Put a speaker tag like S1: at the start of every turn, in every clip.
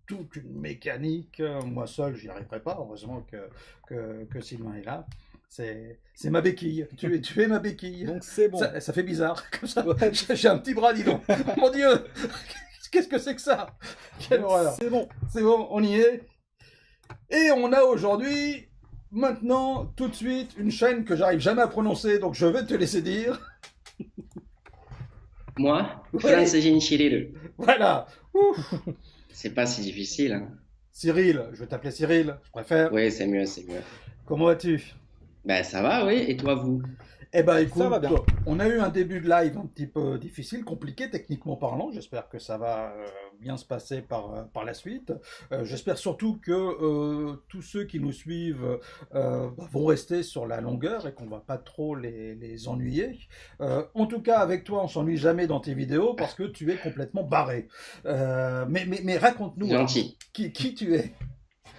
S1: toute une mécanique. Moi seul, j'y arriverai pas. Heureusement que Sylvain est là. C'est ma béquille. Tu es ma béquille.
S2: Donc c'est bon.
S1: Ça fait bizarre, comme ça.
S2: Ouais,
S1: J'ai un petit bras, dis donc. Mon Dieu, qu'est-ce que c'est que ça? Quelle
S2: donc
S1: horreur.
S2: c'est bon.
S1: C'est bon, on y est. Et on a aujourd'hui, maintenant, tout de suite, une chaîne que j'arrive jamais à prononcer, donc je vais te laisser dire.
S3: Moi,
S1: Oui,
S3: Francesine Chiriru.
S1: voilà. Ouf.
S3: C'est pas si difficile, hein.
S1: Cyril, je vais t'appeler Cyril, je préfère.
S3: Oui, c'est mieux, c'est mieux.
S1: Comment vas-tu?
S3: Ben, ça va, oui. Et toi, vous?
S1: Eh ben
S2: Ça va
S1: écoute,
S2: bien.
S1: on a eu un début de live un petit peu difficile, compliqué techniquement parlant. J'espère que ça va bien se passer par la suite. J'espère surtout que tous ceux qui nous suivent vont rester sur la longueur et qu'on va pas trop les ennuyer. En tout cas, avec toi, on s'ennuie jamais dans tes vidéos parce que tu es complètement barré. Mais raconte-nous alors,
S3: Gentil.
S1: qui tu es?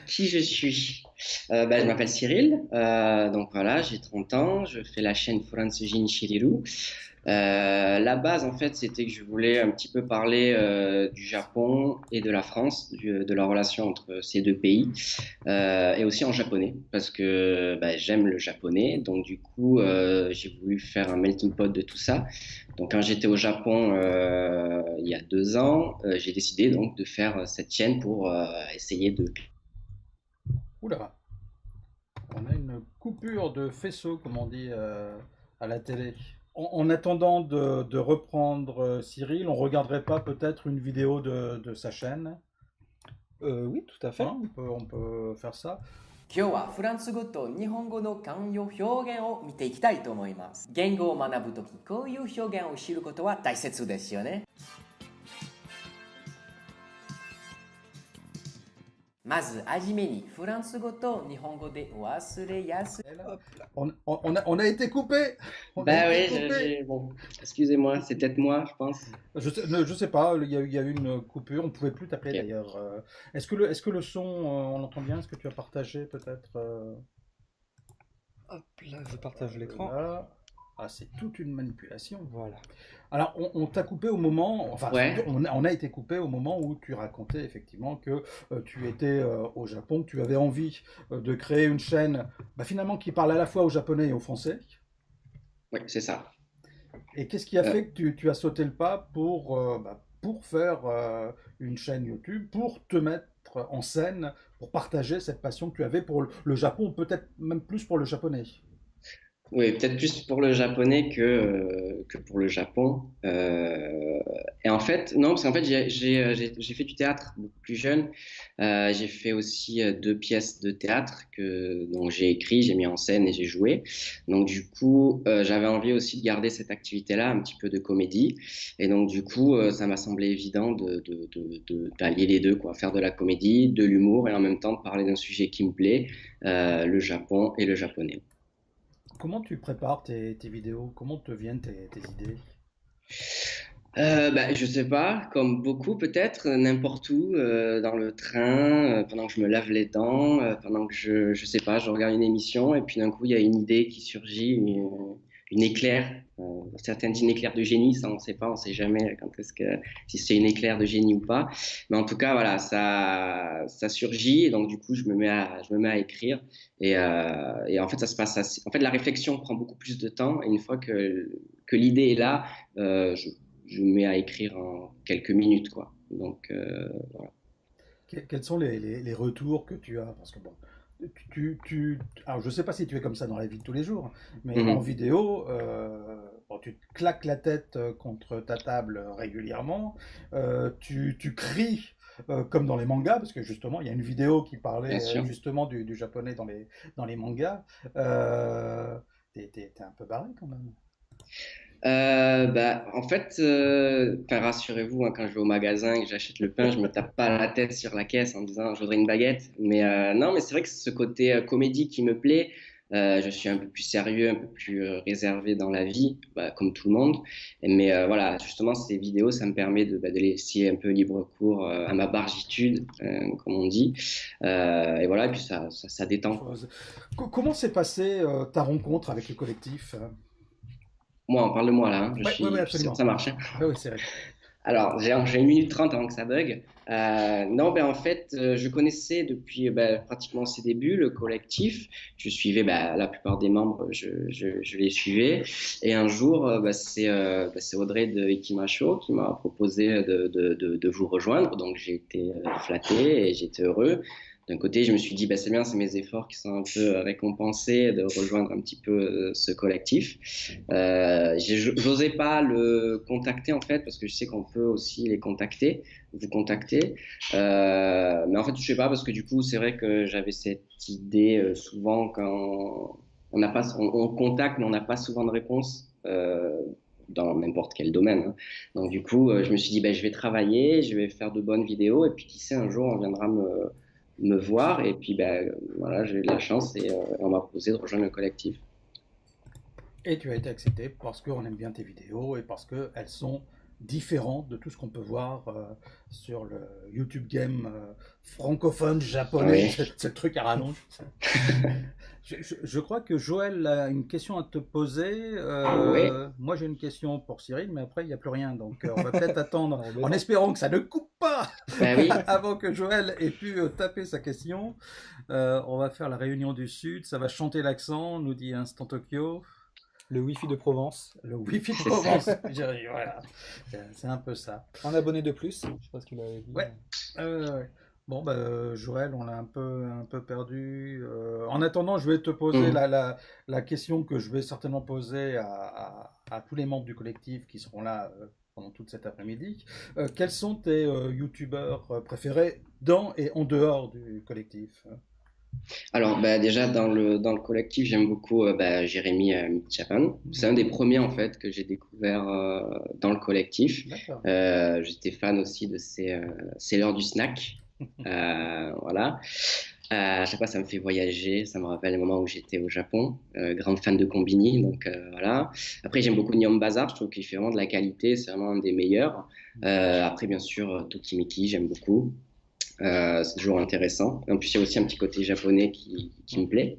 S3: Qui je suis? Ben, je m'appelle Cyril. Donc voilà, j'ai 30 ans. Je fais la chaîne Francesine Chiriru. La base, en fait, c'était que je voulais un petit peu parler du Japon et de la France, de la relation entre ces deux pays, et aussi en japonais, parce que ben, j'aime le japonais. Donc du coup, j'ai voulu faire un melting pot de tout ça. Donc quand j'étais au Japon il y a 2 ans, j'ai décidé donc de faire cette chaîne pour essayer de.
S1: Oula, on a une coupure de faisceau, comme on dit à la télé. En attendant de reprendre Cyril, on regarderait pas peut-être une vidéo de sa chaîne,
S2: Oui, tout à fait.
S1: hein, on peut faire ça.
S4: 今日はフランス語と日本語の慣用表現を見ていきたいと思います。言語を学ぶとき、こういう表現を知ることは大切ですよね。まずはじめにフランス語と日本語で忘れやすい。
S2: Hop là.
S1: On a été coupé. On a
S3: Bah
S1: été
S3: oui,
S1: coupé.
S3: bon, excusez-moi, c'est peut-être moi, je pense.
S1: Je sais pas, il y a eu une coupure, on pouvait plus t'appeler
S3: Ok.
S1: d'ailleurs. Est-ce que le son, on l'entend bien? Est-ce que tu as partagé peut-être
S2: Hop là, je partage l'écran.
S1: là? Ah, c'est toute une manipulation.
S2: Voilà.
S1: Alors, on t'a coupé au moment, enfin,
S3: Ouais.
S1: on a été coupé au moment où tu racontais effectivement que tu étais au Japon, que tu avais envie de créer une chaîne, finalement, qui parle à la fois au japonais et au français.
S3: Oui, c'est ça.
S1: Et qu'est-ce qui a
S3: Euh,
S1: fait que tu as sauté le pas pour faire une chaîne YouTube, pour te mettre en scène, pour partager cette passion que tu avais pour le Japon, peut-être même plus pour le japonais?
S3: oui, peut-être plus pour le japonais que pour le Japon. Et en fait, non, parce qu'en fait, j'ai fait du théâtre beaucoup plus jeune. J'ai fait aussi 2 pièces de théâtre dont j'ai écrit, j'ai mis en scène et j'ai joué. Donc du coup, j'avais envie aussi de garder cette activité-là, un petit peu de comédie. Et donc du coup, ça m'a semblé évident d'allier les deux, quoi, faire de la comédie, de l'humour et en même temps de parler d'un sujet qui me plaît, le Japon et le japonais.
S1: Comment tu prépares tes vidéos? Comment te viennent tes idées?
S3: Bah, je sais pas, comme beaucoup peut-être, n'importe où, dans le train, pendant que je me lave les dents, pendant que je sais pas, je regarde une émission et puis d'un coup il y a une idée qui surgit, une éclair. Certains disent une éclair de génie, ça on sait pas, on sait jamais quand est-ce que si c'est une éclair de génie ou pas. Mais en tout cas voilà, ça surgit et donc du coup je me mets à écrire et en fait ça se passe en fait la réflexion prend beaucoup plus de temps et une fois que l'idée est là, je me mets à écrire en quelques minutes, quoi. Donc, voilà.
S1: Quels sont les retours que tu as? Parce que bon, alors je ne sais pas si tu es comme ça dans la vie de tous les jours, mais en
S3: Mhm.
S1: vidéo, bon, tu te claques la tête contre ta table régulièrement, tu cries comme dans les mangas, parce que justement, il y a une vidéo qui
S3: Bien
S1: parlait
S3: sûr.
S1: justement du japonais dans les mangas. T'es un peu barré quand même.
S3: Bah, en fait, enfin, rassurez-vous, hein, quand je vais au magasin et que j'achète le pain, je me tape pas la tête sur la caisse en me disant je voudrais une baguette. Mais non, mais c'est vrai que c'est ce côté comédie qui me plaît. Je suis un peu plus sérieux, un peu plus réservé dans la vie, bah, comme tout le monde. Mais voilà, justement, ces vidéos, ça me permet de laisser un peu libre cours à ma bargitude, comme on dit. Et voilà, et puis ça détend, quoi.
S1: Chose. Comment s'est passée ta rencontre avec le collectif?
S3: Moi, on parle de moi là, hein.
S1: Oui, oui,
S3: Je suis sûr que
S1: absolument.
S3: ça marche, hein.
S1: Oui, oui, c'est vrai.
S3: Alors, j'ai 1 minute 30 avant que ça bug. Non, ben en fait, je connaissais depuis pratiquement ses débuts le collectif. Je suivais la plupart des membres, je les suivais. Et un jour, c'est Audrey de Ikimasho qui m'a proposé de vous rejoindre. Donc j'ai été flatté et j'étais heureux. D'un côté, je me suis dit, c'est bien, c'est mes efforts qui sont un peu récompensés de rejoindre un petit peu ce collectif. J'osais pas le contacter en fait, parce que je sais qu'on peut aussi les contacter, vous contacter. Mais en fait, je sais pas, parce que du coup, c'est vrai que j'avais cette idée souvent quand on n'a pas, on contacte, mais on n'a pas souvent de réponse. Dans n'importe quel domaine, hein. Donc du coup, je me suis dit, je vais travailler, je vais faire de bonnes vidéos, et puis qui sait, un jour, on viendra me voir. Et puis, voilà, j'ai eu de la chance et on m'a proposé de rejoindre le collectif.
S1: Et tu as été accepté parce qu'on aime bien tes vidéos et parce qu'elles sont différentes de tout ce qu'on peut voir sur le YouTube Game francophone, japonais,
S3: Oui.
S1: c'est le truc à rallonge. Je crois que Joël a une question à te poser.
S3: Oui.
S1: Moi, j'ai une question pour Cyril, mais après, il n'y a plus rien. Donc, on va peut-être attendre
S2: Alors,
S1: en espérant que ça ne coupe pas
S3: Ben oui.
S1: avant que Joël ait pu taper sa question. On va faire la réunion du Sud. Ça va chanter l'accent, nous dit Instant Tokyo.
S2: le Wi-Fi de Provence.
S1: Le Wi-Fi de
S3: C'est
S1: Provence. Voilà. C'est un peu ça.
S2: Un abonné de plus, je sais pas ce qu'il avait dit.
S1: Ouais. Ouais. Bon, Joël, on l'a un peu perdu. En attendant, je vais te poser la question que je vais certainement poser à tous les membres du collectif qui seront là pendant toute cet après-midi. Quels sont tes youtubeurs préférés dans et en dehors du collectif?
S3: Alors, déjà, dans le collectif, j'aime beaucoup Jérémy Meet Japan. C'est un des premiers, en fait, que j'ai découvert dans le collectif.
S1: D'accord.
S3: J'étais fan aussi de C'est l'heure du snack. Voilà. À chaque fois, ça me fait voyager. Ça me rappelle les moments où j'étais au Japon. Grande fan de Combini. Donc, voilà. Après, j'aime beaucoup Nihon Bazar. Je trouve qu'il fait vraiment de la qualité. C'est vraiment un des meilleurs. Après, bien sûr, Tokimiki, j'aime beaucoup. C'est toujours intéressant. En plus, il y a aussi un petit côté japonais qui me plaît.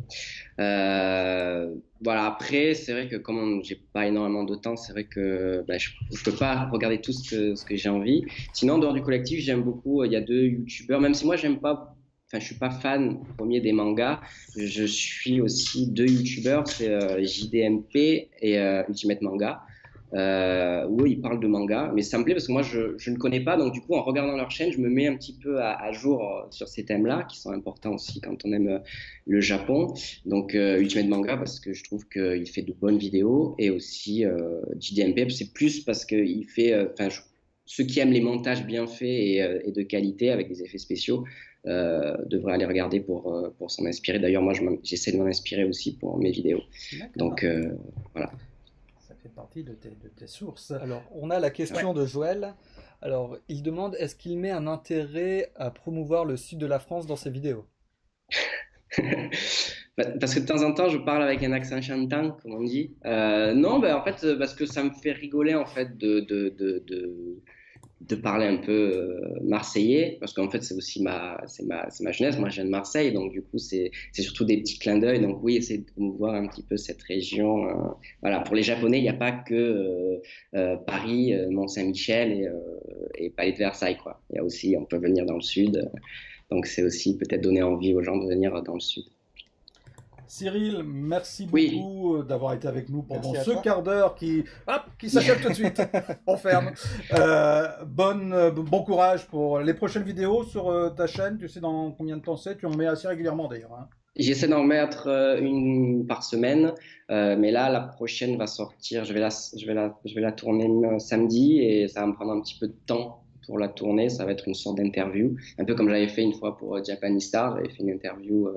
S3: Voilà, après, c'est vrai que comme j'ai pas énormément de temps, c'est vrai que je peux pas regarder tout ce que j'ai envie. Sinon, en dehors du collectif, j'aime beaucoup, il y a deux youtubeurs, même si moi, j'aime pas, enfin, je suis pas fan premier des mangas, je suis aussi deux youtubeurs, c'est JDMP et Ultimate Manga. Où ils parlent de manga, mais ça me plaît parce que moi je ne connais pas, donc du coup en regardant leur chaîne, je me mets un petit peu à jour sur ces thèmes-là qui sont importants aussi quand on aime le Japon. Donc Ultimate Manga parce que je trouve qu'il fait de bonnes vidéos, et aussi JDMP c'est plus parce qu'il fait, ceux qui aiment les montages bien faits et de qualité avec des effets spéciaux devraient aller regarder pour s'en inspirer. D'ailleurs moi j'essaie de m'en inspirer aussi pour mes vidéos. Donc voilà.
S1: Ça fait partie de tes sources.
S2: Alors, on a la question de Joël. Alors, il demande, est-ce qu'il met un intérêt à promouvoir le sud de la France dans ses vidéos?
S3: Parce que de temps en temps, je parle avec un accent chantant, comme on dit. Non, en fait, parce que ça me fait rigoler en fait de parler un peu marseillais, parce qu'en fait, c'est aussi c'est ma jeunesse. Moi, je viens de Marseille, donc du coup, c'est surtout des petits clins d'œil. Donc oui, essayer de promouvoir un petit peu cette région. Voilà, pour les Japonais, il n'y a pas que Paris, Mont-Saint-Michel et Palais de Versailles, quoi. Il y a aussi, on peut venir dans le sud. Donc c'est aussi peut-être donner envie aux gens de venir dans le sud.
S1: Cyril, merci
S3: Oui.
S1: beaucoup d'avoir été avec nous pendant
S2: Merci à
S1: ce
S2: toi.
S1: quart d'heure qui s'achève tout de suite. On ferme. Bon courage pour les prochaines vidéos sur ta chaîne. Tu sais dans combien de temps c'est? Tu en mets assez régulièrement d'ailleurs, hein.
S3: J'essaie d'en mettre une par semaine, mais là, la prochaine va sortir. Je vais la tourner samedi, et ça va me prendre un petit peu de temps pour la tourner. Ça va être une sorte d'interview, un peu comme j'avais fait une fois pour Japanese Star. J'avais fait une interview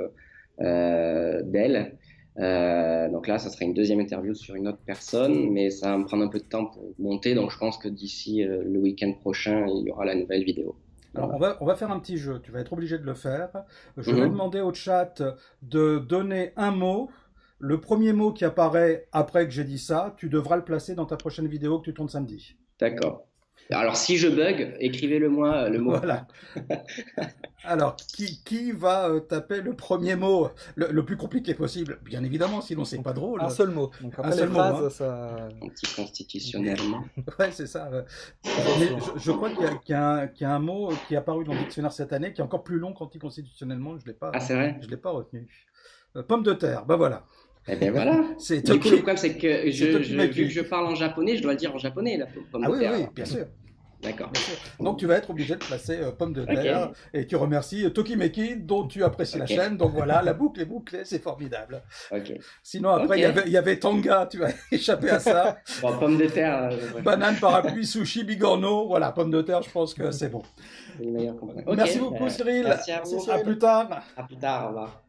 S3: d'elle. Donc là, ça sera une deuxième interview sur une autre personne, mais ça va me prendre un peu de temps pour monter. Donc je pense que d'ici le week-end prochain, il y aura la nouvelle vidéo.
S1: Alors
S3: Voilà.
S1: on va faire un petit jeu. Tu vas être obligé de le faire. Je vais demander au chat de donner un mot. Le premier mot qui apparaît après que j'ai dit ça, tu devras le placer dans ta prochaine vidéo que tu tournes samedi.
S3: D'accord. Alors, si je bug, écrivez-le-moi le mot.
S1: Voilà. Alors, qui va taper le premier mot, le plus compliqué possible? Bien évidemment, sinon c'est pas drôle.
S2: Un seul mot. Donc après
S1: Un
S2: les
S1: seul mot,
S2: phrases,
S1: hein.
S2: ça.
S3: Anticonstitutionnellement.
S1: Ouais, c'est ça. Mais je crois qu'il y a un mot qui est apparu dans le dictionnaire cette année qui est encore plus long qu'anticonstitutionnellement.
S3: Ah, c'est vrai?
S1: Je l'ai pas retenu. Pomme de terre, bah voilà.
S3: Eh bien voilà.
S1: C'est
S3: Du coup,
S1: Toki.
S3: le problème, c'est que
S1: C'est Tokimeki.
S3: vu que je parle en japonais, je dois le dire en japonais, la pomme
S1: Ah
S3: de
S1: oui,
S3: terre.
S1: oui, bien sûr.
S3: D'accord.
S1: Bien sûr. Donc tu vas être obligé de placer pomme de terre et tu remercies Tokimeki dont tu apprécies la
S3: Ok.
S1: chaîne. Donc voilà, la boucle est bouclée, c'est formidable.
S3: Ok.
S1: Sinon après
S3: Ok.
S1: il y avait Tanga, tu vas échapper à ça.
S3: Bon, pomme de terre, ouais.
S1: Banane, parapluie, sushi, bigorneau. Voilà, pomme de terre, je pense que c'est bon.
S3: C'est une meilleure compagnie. Ok,
S1: Merci beaucoup Cyril.
S3: merci à vous.
S1: À plus tard.
S3: À plus tard, au revoir.